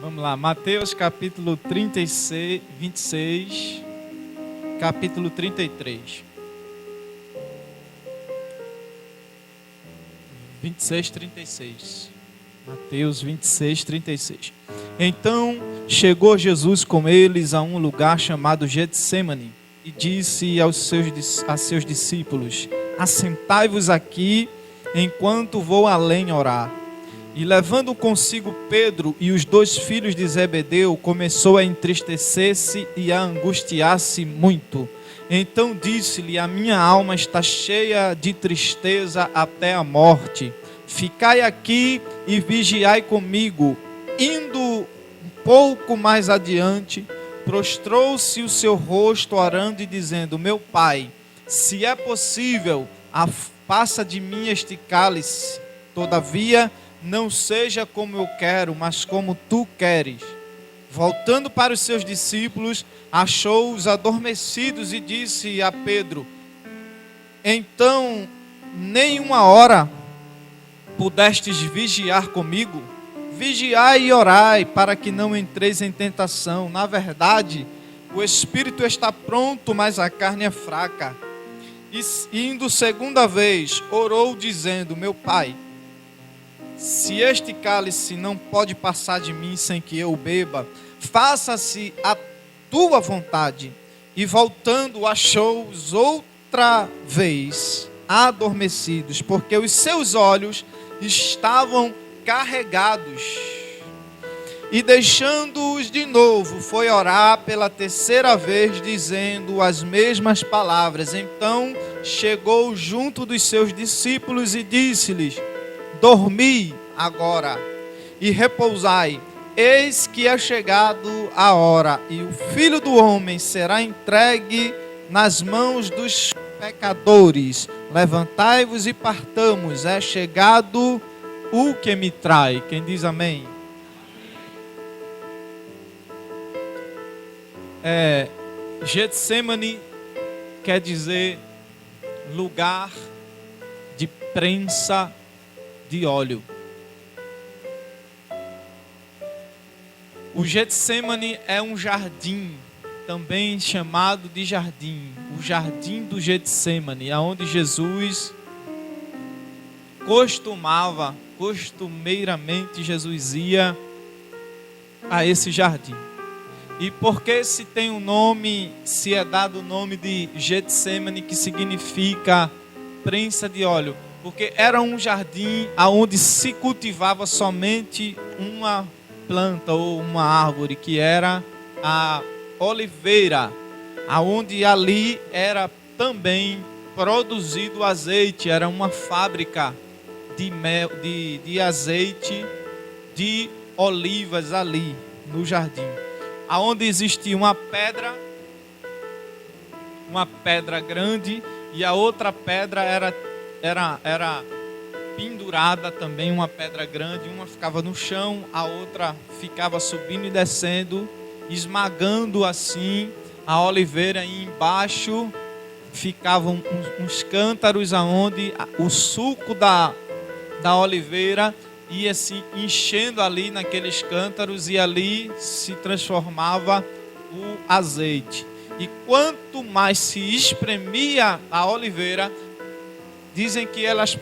Vamos lá, Mateus capítulo 36, 26, capítulo 33. 26, 36. Mateus 26, 36. Então chegou Jesus com eles a um lugar chamado Getsêmani e disse a seus discípulos: assentai-vos aqui enquanto vou além orar. E levando consigo Pedro e os dois filhos de Zebedeu, começou a entristecer-se e a angustiar-se muito. Então disse-lhe: a minha alma está cheia de tristeza até a morte. Ficai aqui e vigiai comigo. Indo um pouco mais adiante, prostrou-se o seu rosto orando e dizendo: meu pai, se é possível, passa de mim este cálice. Todavia, não seja como eu quero, mas como tu queres. Voltando para os seus discípulos, achou-os adormecidos e disse a Pedro: então, nem uma hora pudestes vigiar comigo? Vigiai e orai, para que não entreis em tentação. Na verdade, o espírito está pronto, mas a carne é fraca. E indo segunda vez, orou dizendo: meu pai, se este cálice não pode passar de mim sem que eu beba, faça-se a tua vontade. E voltando, achou-os outra vez adormecidos, porque os seus olhos estavam carregados. E deixando-os de novo, foi orar pela terceira vez, dizendo as mesmas palavras. Então chegou junto dos seus discípulos e disse-lhes: dormi agora e repousai, eis que é chegado a hora, e o Filho do Homem será entregue nas mãos dos pecadores. Levantai-vos e partamos, é chegado o que me trai. Quem diz amém? Getsêmani quer dizer lugar de prensa de óleo. O Getsêmani é um jardim, também chamado de jardim, o jardim do Getsêmani, aonde Jesus costumeiramente Jesus ia a esse jardim. E por que se tem um nome, se é dado o nome de Getsêmani, que significa prensa de óleo? Porque era um jardim onde se cultivava somente uma planta ou uma árvore, que era a oliveira, aonde ali era também produzido azeite, era uma fábrica de mel, de azeite de olivas ali no jardim, aonde existia uma pedra grande, e a outra pedra era pendurada também, uma pedra grande, uma ficava no chão, a outra ficava subindo e descendo, esmagando assim a oliveira, e embaixo ficavam uns cântaros aonde o suco da oliveira ia se enchendo ali naqueles cântaros, e ali se transformava o azeite. E quanto mais se espremia a oliveira, dizem que elas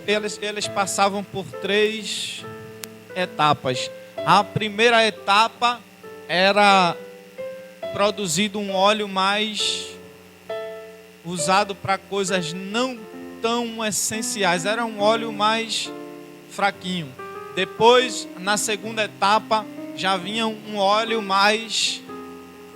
passavam por 3 etapas. A primeira etapa era produzido um óleo mais usado para coisas não tão essenciais, era um óleo mais fraquinho. Depois, na segunda etapa, já vinha um óleo mais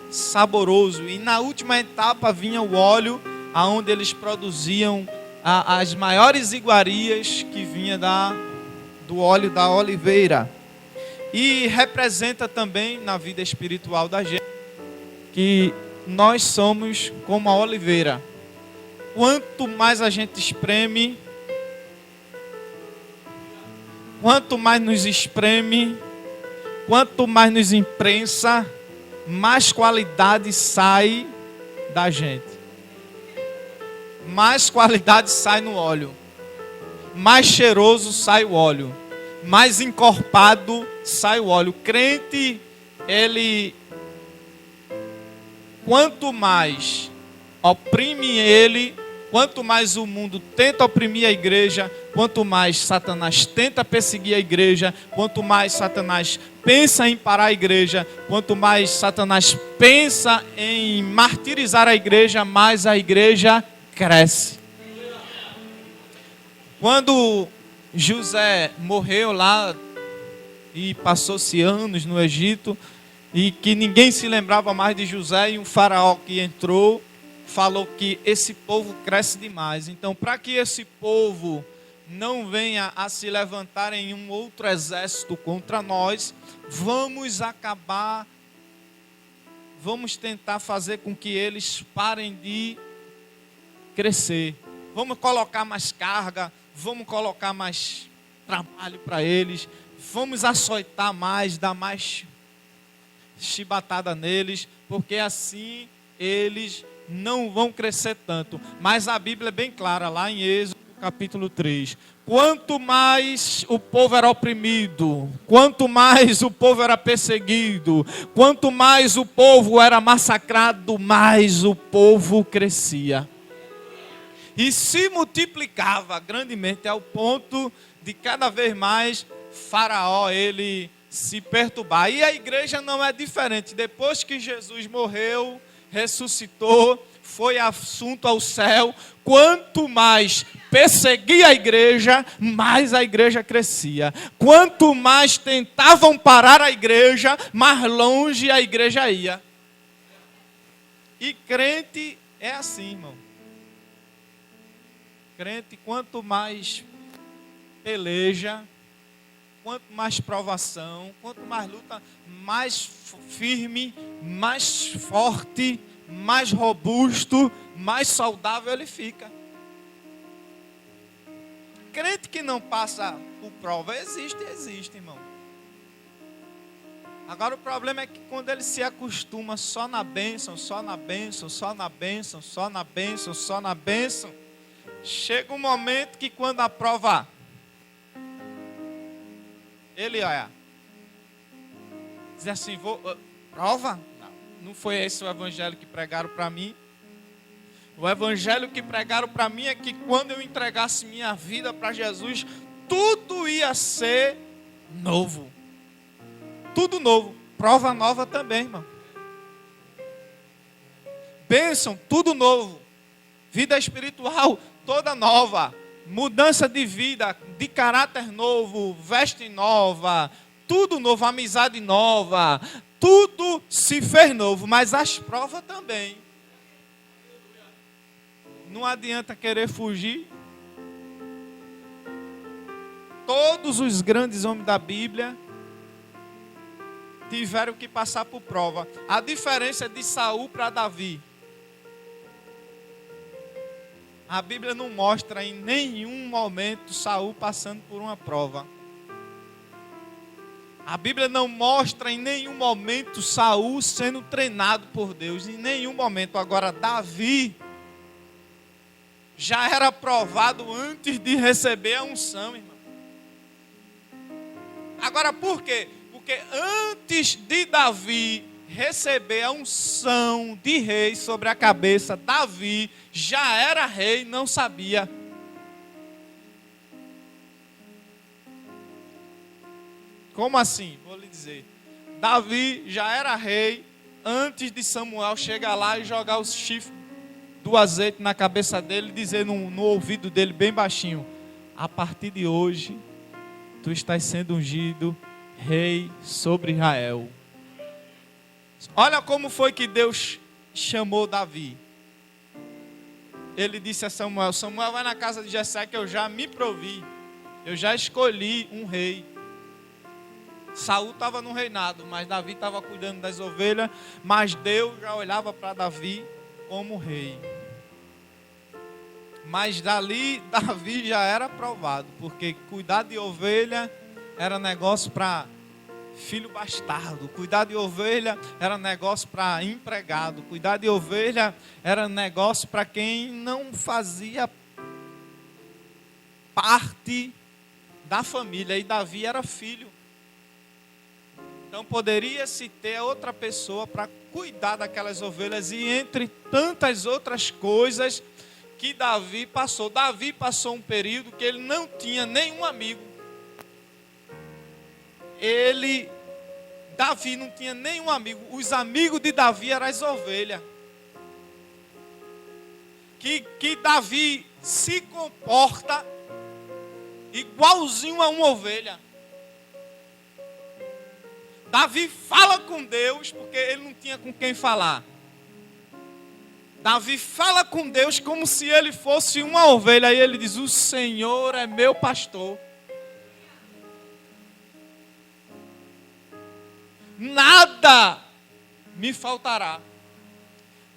saboroso, e na última etapa vinha o óleo aonde eles produziam as maiores iguarias, que vinha do óleo da oliveira. E representa também na vida espiritual da gente que nós somos como a oliveira. Quanto mais a gente espreme, quanto mais nos espreme, quanto mais nos imprensa, mais qualidade sai da gente. Mais qualidade sai no óleo. Mais cheiroso sai o óleo. mais encorpado sai o óleo. O crente, ele, quanto mais oprime ele, quanto mais o mundo tenta oprimir a igreja, quanto mais Satanás tenta perseguir a igreja, quanto mais Satanás pensa em parar a igreja, quanto mais Satanás pensa em martirizar a igreja, mais a igreja cresce. Quando José morreu lá e passou-se anos no Egito, e que ninguém se lembrava mais de José, e um faraó que entrou falou que esse povo cresce demais. Então, para que esse povo não venha a se levantar em um outro exército contra nós, vamos tentar fazer com que eles parem de crescer. Vamos colocar mais carga, vamos colocar mais trabalho para eles, vamos açoitar mais, dar mais chibatada neles, porque assim eles não vão crescer tanto. Mas a Bíblia é bem clara, lá em Êxodo capítulo 3. Quanto mais o povo era oprimido, quanto mais o povo era perseguido, quanto mais o povo era massacrado, mais o povo crescia. E se multiplicava grandemente ao ponto de cada vez mais Faraó ele se perturbar. E a igreja não é diferente. Depois que Jesus morreu, ressuscitou, foi assunto ao céu, quanto mais perseguia a igreja, mais a igreja crescia. Quanto mais tentavam parar a igreja, mais longe a igreja ia. E crente é assim, irmão. Crente, quanto mais peleja, quanto mais provação, quanto mais luta, mais firme, mais forte, mais robusto, mais saudável ele fica. Crente que não passa por prova, existe, irmão. Agora o problema é que quando ele se acostuma só na bênção, só na bênção, só na bênção, só na bênção, só na bênção, chega um momento que quando a prova, ele olha, diz assim, prova? Não foi esse o evangelho que pregaram para mim. O evangelho que pregaram para mim é que quando eu entregasse minha vida para Jesus, tudo ia ser novo. Tudo novo. Prova nova também, irmão. Bênção, tudo novo. Vida espiritual, toda nova. Mudança de vida, de caráter novo, veste nova, tudo novo, amizade nova. Tudo se fez novo, mas as provas também. Não adianta querer fugir. Todos os grandes homens da Bíblia tiveram que passar por prova. A diferença é de Saul para Davi. A Bíblia não mostra em nenhum momento Saul passando por uma prova. A Bíblia não mostra em nenhum momento Saul sendo treinado por Deus. Em nenhum momento. Agora, Davi já era provado antes de receber a unção, irmão. Agora, por quê? Porque antes de Davi receber a unção de rei sobre a cabeça, Davi já era rei, não sabia. Como assim? Vou lhe dizer. Davi já era rei antes de Samuel chegar lá e jogar os chifres do azeite na cabeça dele e dizer no ouvido dele bem baixinho: a partir de hoje, tu estás sendo ungido rei sobre Israel. Olha como foi que Deus chamou Davi. Ele disse a Samuel: Samuel, vai na casa de Jessé que eu já me provi. Eu já escolhi um rei. Saul estava no reinado, mas Davi estava cuidando das ovelhas. Mas Deus já olhava para Davi como rei. Mas dali Davi já era aprovado, porque cuidar de ovelha era negócio para filho bastardo. Cuidar de ovelha era negócio para empregado. Cuidar de ovelha era negócio para quem não fazia parte da família, e Davi era filho. Então poderia-se ter outra pessoa para cuidar daquelas ovelhas, e entre tantas outras coisas que Davi passou um período que ele não tinha nenhum amigo. Davi não tinha nenhum amigo. Os amigos de Davi eram as ovelhas. Que Davi se comporta igualzinho a uma ovelha. Davi fala com Deus porque ele não tinha com quem falar. Davi fala com Deus como se ele fosse uma ovelha. E ele diz: o Senhor é meu pastor. Nada me faltará.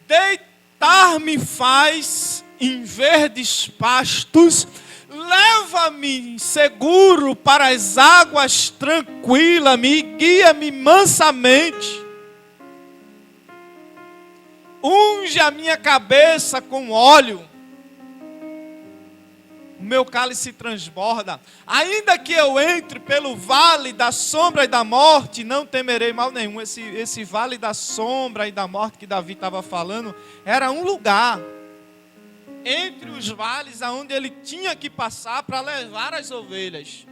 Deitar-me faz em verdes pastos, leva-me seguro para as águas tranquilas, me guia-me mansamente. Unge a minha cabeça com óleo, o meu cálice transborda. Ainda que eu entre pelo vale da sombra e da morte, não temerei mal nenhum. Esse vale da sombra e da morte que Davi estava falando, era um lugar entre os vales aonde ele tinha que passar para levar as ovelhas.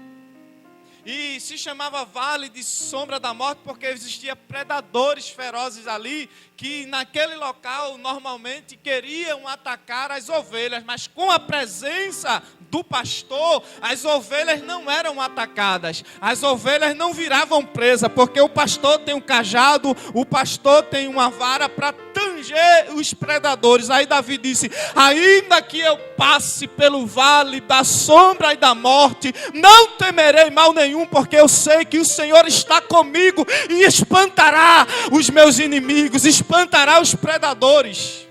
E se chamava vale de sombra da morte porque existiam predadores ferozes ali, que naquele local normalmente queriam atacar as ovelhas, mas com a presença do pastor, as ovelhas não eram atacadas, as ovelhas não viravam presa, porque o pastor tem um cajado, o pastor tem uma vara para tanger os predadores. Aí Davi disse: ainda que eu passe pelo vale da sombra e da morte, não temerei mal nenhum, porque eu sei que o Senhor está comigo e espantará os meus inimigos, espantará os predadores.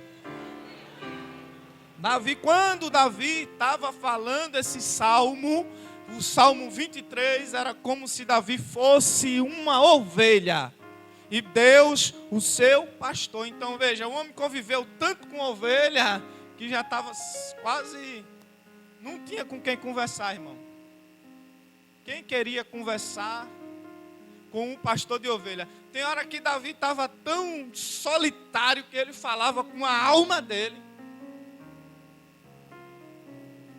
Quando Davi estava falando esse salmo, o Salmo 23, era como se Davi fosse uma ovelha e Deus o seu pastor. Então veja, o homem conviveu tanto com ovelha que já estava quase, não tinha com quem conversar, irmão. Quem queria conversar com um pastor de ovelha? Tem hora que Davi estava tão solitário que ele falava com a alma dele.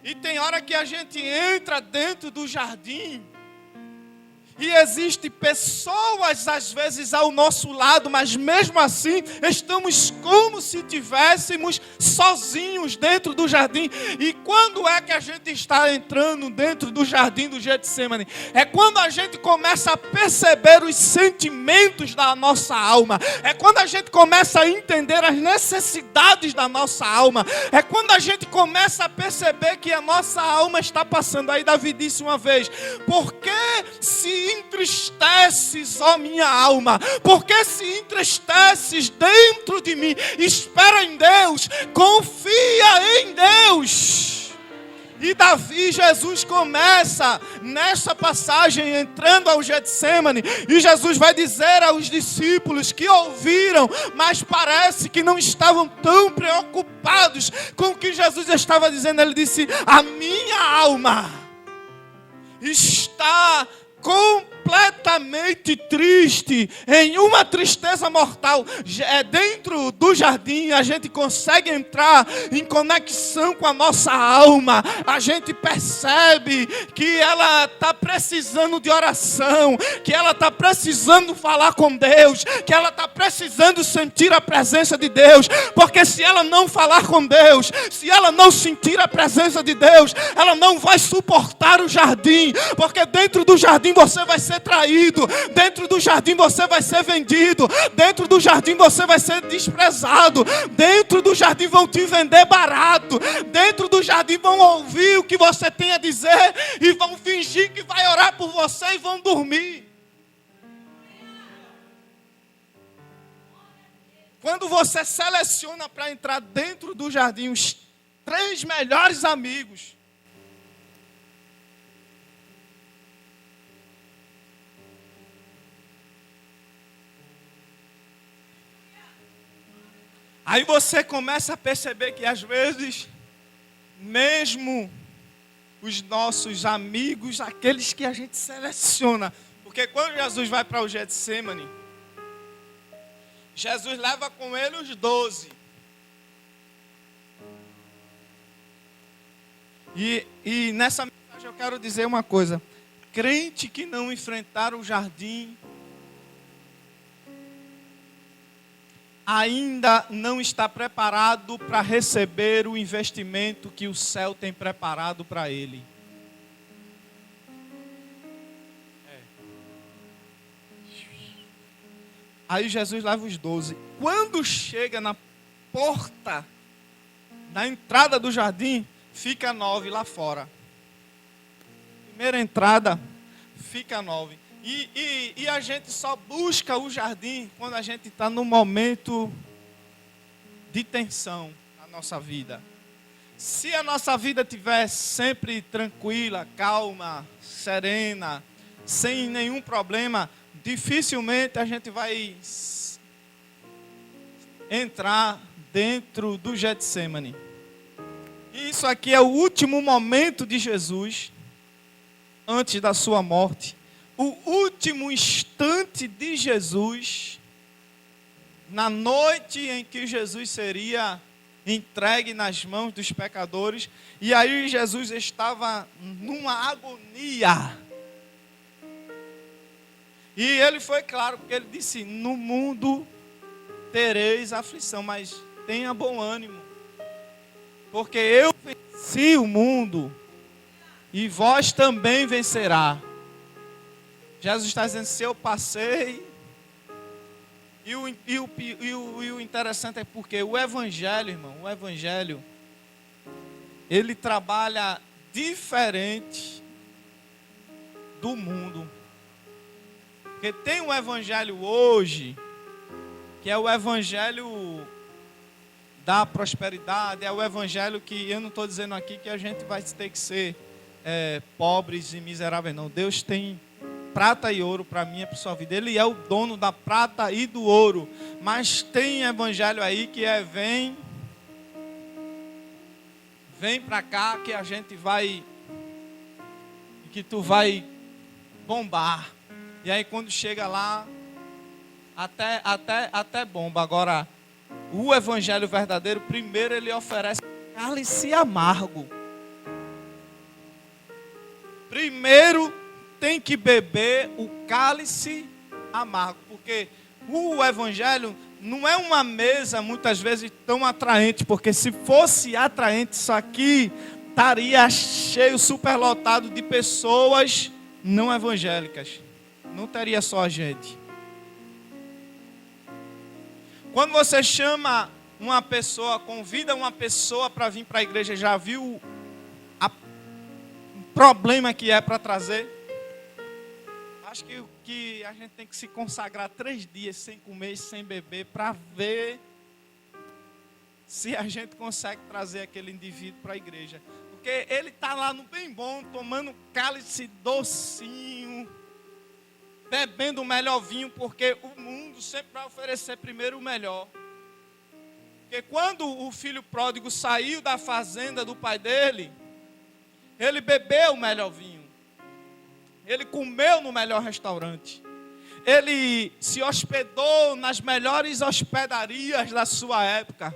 E tem hora que a gente entra dentro do jardim e existem pessoas às vezes ao nosso lado, mas mesmo assim estamos como se estivéssemos sozinhos dentro do jardim. E quando é que a gente está entrando dentro do jardim do Getsemane? É quando a gente começa a perceber os sentimentos da nossa alma. É quando a gente começa a entender as necessidades da nossa alma. É quando a gente começa a perceber que a nossa alma está passando. Aí Davi disse uma vez: por que se entristeces, ó minha alma? Porque se entristeces dentro de mim? Espera em Deus, confia em Deus. E Jesus começa nessa passagem entrando ao Getsemane, e Jesus vai dizer aos discípulos que ouviram, mas parece que não estavam tão preocupados com o que Jesus estava dizendo. Ele disse: a minha alma está completamente triste, em uma tristeza mortal. Dentro do jardim a gente consegue entrar em conexão com a nossa alma. A gente percebe que ela está precisando de oração, que ela está precisando falar com Deus, que ela está precisando sentir a presença de Deus. Porque se ela não falar com Deus, se ela não sentir a presença de Deus, ela não vai suportar o jardim. Porque dentro do jardim você vai ser traído, dentro do jardim você vai ser vendido, dentro do jardim você vai ser desprezado, dentro do jardim vão te vender barato, dentro do jardim vão ouvir o que você tem a dizer e vão fingir que vai orar por você e vão dormir. Quando você seleciona para entrar dentro do jardim os 3 melhores amigos, aí você começa a perceber que às vezes, mesmo os nossos amigos, aqueles que a gente seleciona. Porque quando Jesus vai para o Getsemane, Jesus leva com ele os 12. E nessa mensagem eu quero dizer uma coisa. Crente que não enfrentar o jardim ainda não está preparado para receber o investimento que o céu tem preparado para ele. Aí Jesus leva os 12. Quando chega na porta, na entrada do jardim, fica 9 lá fora. Primeira entrada, fica 9. E a gente só busca o jardim quando a gente está num momento de tensão na nossa vida. Se a nossa vida estiver sempre tranquila, calma, serena, sem nenhum problema, dificilmente a gente vai entrar dentro do Getsemane. E isso aqui é o último momento de Jesus antes da sua morte. O último instante de Jesus, na noite em que Jesus seria entregue nas mãos dos pecadores, e aí Jesus estava numa agonia. E ele foi claro, porque ele disse: no mundo tereis aflição, mas tenha bom ânimo, porque eu venci o mundo, e vós também vencerá. Jesus está dizendo: se eu passei. E o interessante é porque o Evangelho, irmão, o Evangelho, ele trabalha diferente do mundo. Porque tem um Evangelho hoje, que é o Evangelho da prosperidade, é o Evangelho que, eu não estou dizendo aqui que a gente vai ter que ser pobres e miseráveis, não. Deus tem prata e ouro para mim e para a sua vida. Ele é o dono da prata e do ouro. Mas tem evangelho aí que vem para cá que a gente vai, que tu vai bombar. E aí quando chega lá, até bomba. Agora, o evangelho verdadeiro, primeiro ele oferece cálice amargo. Primeiro tem que beber o cálice amargo, porque o evangelho não é uma mesa muitas vezes tão atraente, porque se fosse atraente isso aqui estaria cheio, superlotado de pessoas não evangélicas, não teria só a gente. Quando você chama uma pessoa, convida uma pessoa para vir para a igreja, já viu o problema que é para trazer? Acho que a gente tem que se consagrar 3 dias sem comer e sem beber para ver se a gente consegue trazer aquele indivíduo para a igreja. Porque ele está lá no bem bom, tomando cálice docinho, bebendo o melhor vinho, porque o mundo sempre vai oferecer primeiro o melhor. Porque quando o filho pródigo saiu da fazenda do pai dele, ele bebeu o melhor vinho. Ele comeu no melhor restaurante. Ele se hospedou nas melhores hospedarias da sua época.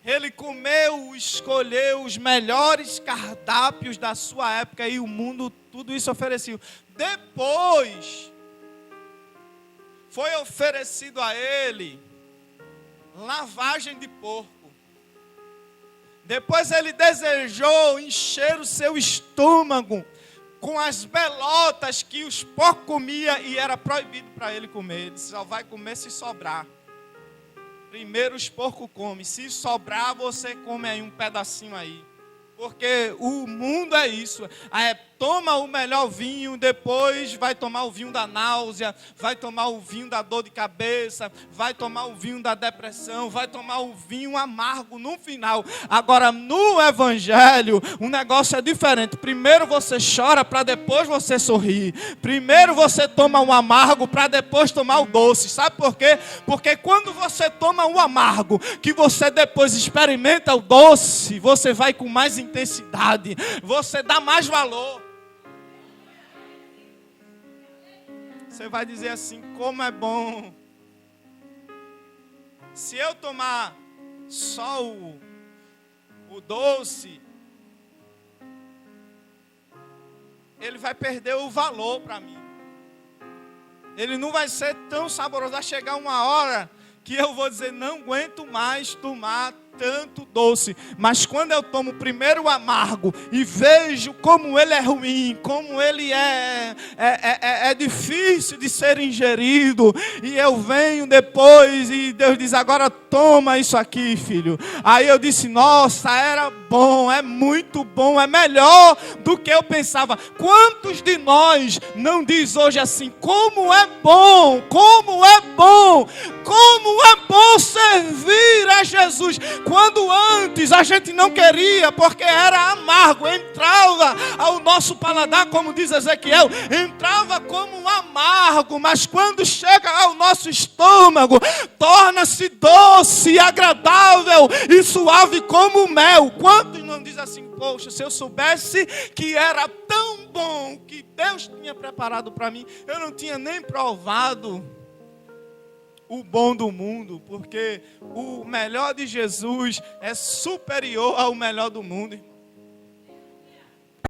Ele comeu, escolheu os melhores cardápios da sua época e o mundo, tudo isso ofereceu. Depois, foi oferecido a ele lavagem de porco. Depois ele desejou encher o seu estômago com as belotas que os porcos comiam e era proibido para ele comer. Ele só vai comer se sobrar. Primeiro os porcos comem. Se sobrar, você come aí um pedacinho aí. Porque o mundo é isso. toma o melhor vinho, depois vai tomar o vinho da náusea, vai tomar o vinho da dor de cabeça, vai tomar o vinho da depressão, vai tomar o vinho amargo no final. Agora, no Evangelho, o negócio é diferente. Primeiro você chora para depois você sorrir. Primeiro você toma o amargo para depois tomar o doce. Sabe por quê? Porque quando você toma o amargo, que você depois experimenta o doce, você vai com mais intensidade, você dá mais valor. Você vai dizer assim, como é bom. Se eu tomar só o doce, ele vai perder o valor para mim. Ele não vai ser tão saboroso. Vai chegar uma hora que eu vou dizer, não aguento mais tomar tanto doce. Mas quando eu tomo primeiro o amargo e vejo como ele é ruim, como ele é difícil de ser ingerido, e eu venho depois e Deus diz, agora toma isso aqui, filho. Aí eu disse, nossa, era bom, é muito bom, é melhor do que eu pensava. Quantos de nós não diz hoje assim, como é bom, como é bom, como é bom servir a Jesus. Quando antes a gente não queria, porque era amargo, entrava ao nosso paladar, como diz Ezequiel, entrava como um amargo, mas quando chega ao nosso estômago, torna-se doce, agradável e suave como mel. Quantos não diz assim, poxa, se eu soubesse que era tão bom, que Deus tinha preparado para mim, eu não tinha nem provado o bom do mundo, porque o melhor de Jesus é superior ao melhor do mundo, irmão.